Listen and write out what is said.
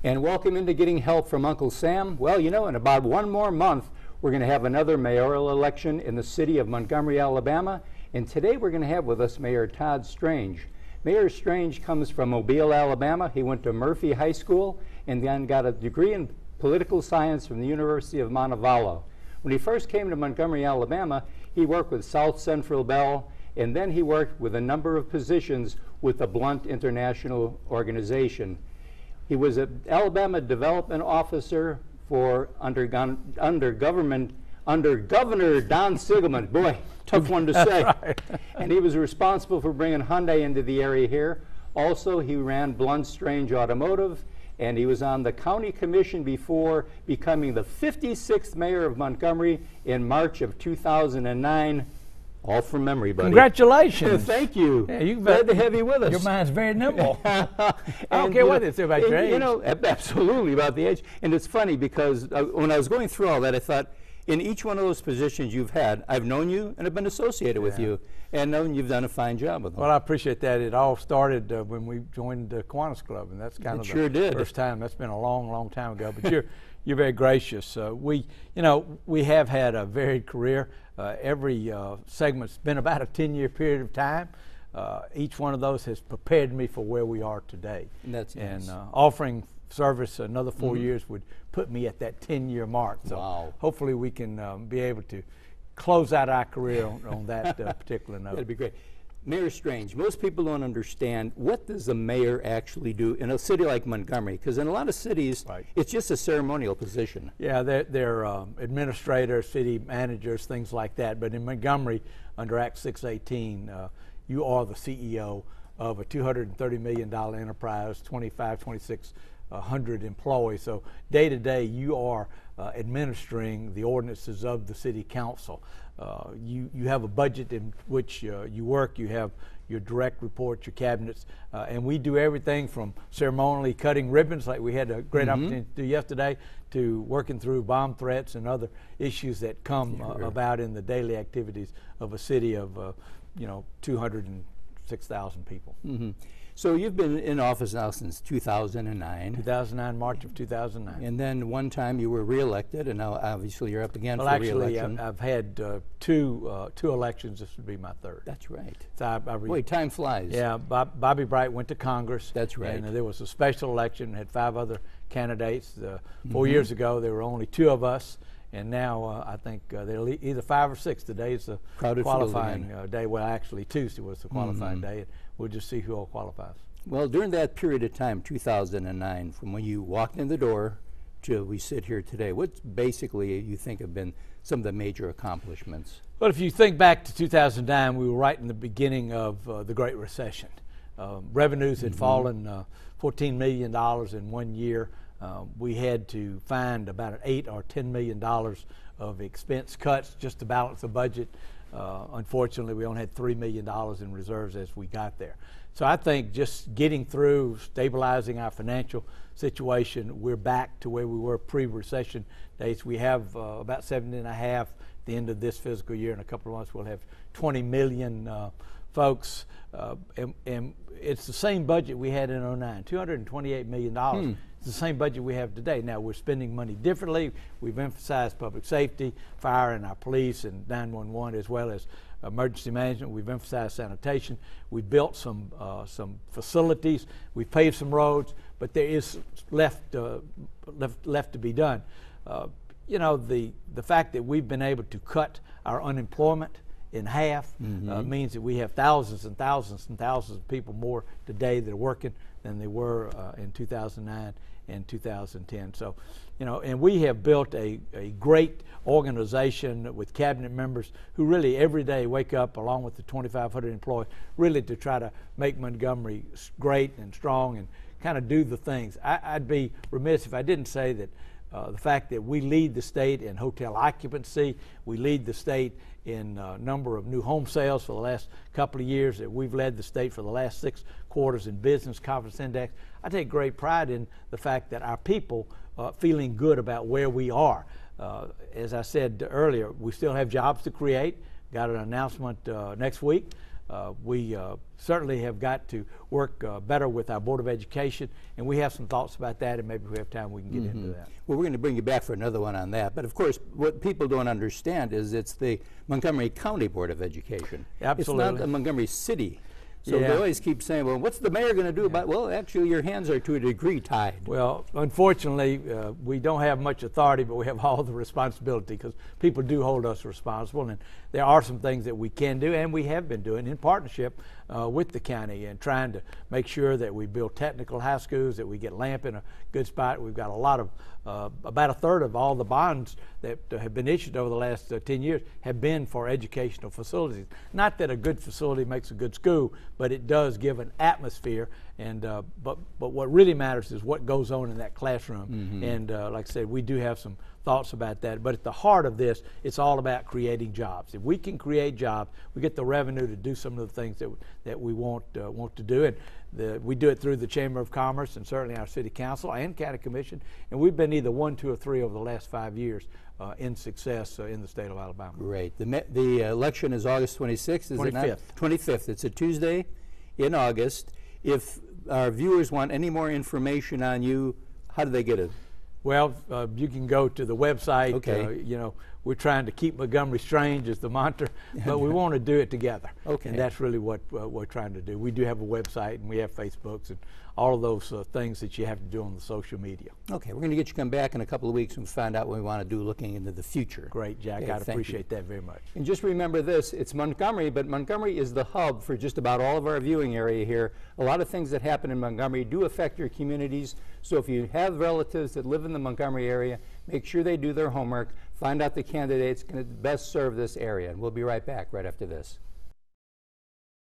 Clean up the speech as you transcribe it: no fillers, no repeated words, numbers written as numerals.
And welcome into Getting Help from Uncle Sam. Well, you know, in about one more month, we're going to have another mayoral election in the city of Montgomery, Alabama. And today we're going to have with us Mayor Todd Strange. Mayor Strange comes from Mobile, Alabama. He went to Murphy High School and then got a degree in political science from the University of Montevallo. When he first came to Montgomery, Alabama, he worked with South Central Bell, and then he worked with a number of positions with the Blunt International Organization. He was an Alabama Development Officer for under Governor Don Sigelman. Boy, tough one to say. Right. And he was responsible for bringing Hyundai into the area here. Also, he ran Blunt Strange Automotive, and he was on the county commission before becoming the 56th mayor of Montgomery in March of 2009. All from memory, buddy. Congratulations. Thank you. Yeah, you glad to have you with us. Your mind's very nimble. I don't care what they say about your age. You know, absolutely about the age. And it's funny because when I was going through all that, I thought, in each one of those positions you've had, I've known you and I've been associated with you, and known you've done a fine job with them. Well, I appreciate that. It all started when we joined the Kiwanis Club, and that's kind of the first time. That's been a long, long time ago. But you're very gracious. We have had a varied career. Every segment's been about a 10-year period of time. Each one of those has prepared me for where we are today. And offering service another 4 years would put me at that 10-year mark. So hopefully we can be able to close out our career on that particular note. That'd be great. Mayor Strange, most people don't understand, what does the mayor actually do in a city like Montgomery? Because in a lot of cities, it's just a ceremonial position. Yeah, they're administrators, city managers, things like that. But in Montgomery, under Act 618, you are the CEO of a $230 million enterprise, 2,600 employees. So day to day, you are administering the ordinances of the city council. You have a budget in which you work. You have your direct reports, your cabinets, and we do everything from ceremonially cutting ribbons, like we had a great opportunity to do yesterday, to working through bomb threats and other issues that come about in the daily activities of a city of 206,000 people. So you've been in office now since 2009. 2009, March of 2009. And then one time you were reelected, and now obviously you're up again for reelection. Actually, I've had two elections. This would be my third. That's right. So Boy, time flies. Yeah, Bobby Bright went to Congress. That's right. And there was a special election, had 5 other candidates. 4 years ago, there were only 2 of us. And now I think there are either 5 or 6. Today is the qualifying day. Well, actually Tuesday was the qualifying day. And we'll just see who all qualifies. Well, during that period of time, 2009, from when you walked in the door to we sit here today, what basically you think have been some of the major accomplishments? Well, if you think back to 2009, we were right in the beginning of the Great Recession. Revenues had fallen $14 million in 1 year. We had to find about $8 or $10 million of expense cuts just to balance the budget. Unfortunately, we only had $3 million in reserves as we got there. So I think just getting through, stabilizing our financial situation, we're back to where we were pre-recession days. We have about 7.5 at the end of this fiscal year. In a couple of months, we'll have 20 million folks. And it's the same budget we had in 2009, $228 million. It's the same budget we have today. Now, we're spending money differently. We've emphasized public safety, fire and our police and 911, as well as emergency management. We've emphasized sanitation. We've built some facilities. We've paved some roads, but there is left to be done. The fact that we've been able to cut our unemployment in half means that we have thousands and thousands and thousands of people more today that are working than they were in 2009 and 2010. So, and we have built a great organization with cabinet members who really every day wake up along with the 2,500 employees really to try to make Montgomery great and strong and kind of do the things. I'd be remiss if I didn't say that the fact that we lead the state in hotel occupancy, we lead the state in number of new home sales for the last couple of years, that we've led the state for the last 6 quarters in business confidence index. I take great pride in the fact that our people feeling good about where we are. As I said earlier, we still have jobs to create. Got an announcement next week We certainly have got to work better with our Board of Education, and we have some thoughts about that, and maybe if we have time we can get into that. Well, we're going to bring you back for another one on that. But of course, what people don't understand is it's the Montgomery County Board of Education. Absolutely. It's not the Montgomery City. So Yeah. they always keep saying, well, what's the mayor going to do about, well, actually your hands are to a degree tied. Well, unfortunately, we don't have much authority, but we have all the responsibility, because people do hold us responsible, and there are some things that we can do, and we have been doing in partnership with the county, and trying to make sure that we build technical high schools, that we get LAMP in a good spot. We've got a lot of, about a third of all the bonds that have been issued over the last 10 years have been for educational facilities. Not that a good facility makes a good school, but it does give an atmosphere, and but what really matters is what goes on in that classroom. And like I said, we do have some thoughts about that, but at the heart of this, it's all about creating jobs. If we can create jobs, we get the revenue to do some of the things that we want to do, and we do it through the Chamber of Commerce and certainly our City Council and County Commission, and we've been either 1, 2, or 3 over the last 5 years in success in the state of Alabama. Great. The election is August 26th, is 25th. it not? 25th. It's a Tuesday in August. If our viewers want any more information on you, how do they get it? Well, you can go to the website. Okay. You know, we're trying to keep Montgomery Strange as the mantra, but we want to do it together. Okay. And that's really what we're trying to do. We do have a website, and we have Facebooks, and all of those things that you have to do on the social media. Okay, we're going to get you come back in a couple of weeks and find out what we want to do looking into the future. Great, Jack. Okay, I'd thank appreciate that very much. And just remember this, it's Montgomery, but Montgomery is the hub for just about all of our viewing area here. A lot of things that happen in Montgomery do affect your communities, so if you have relatives that live in the Montgomery area, make sure they do their homework, find out the candidates going to best serve this area. And we'll be right back right after this.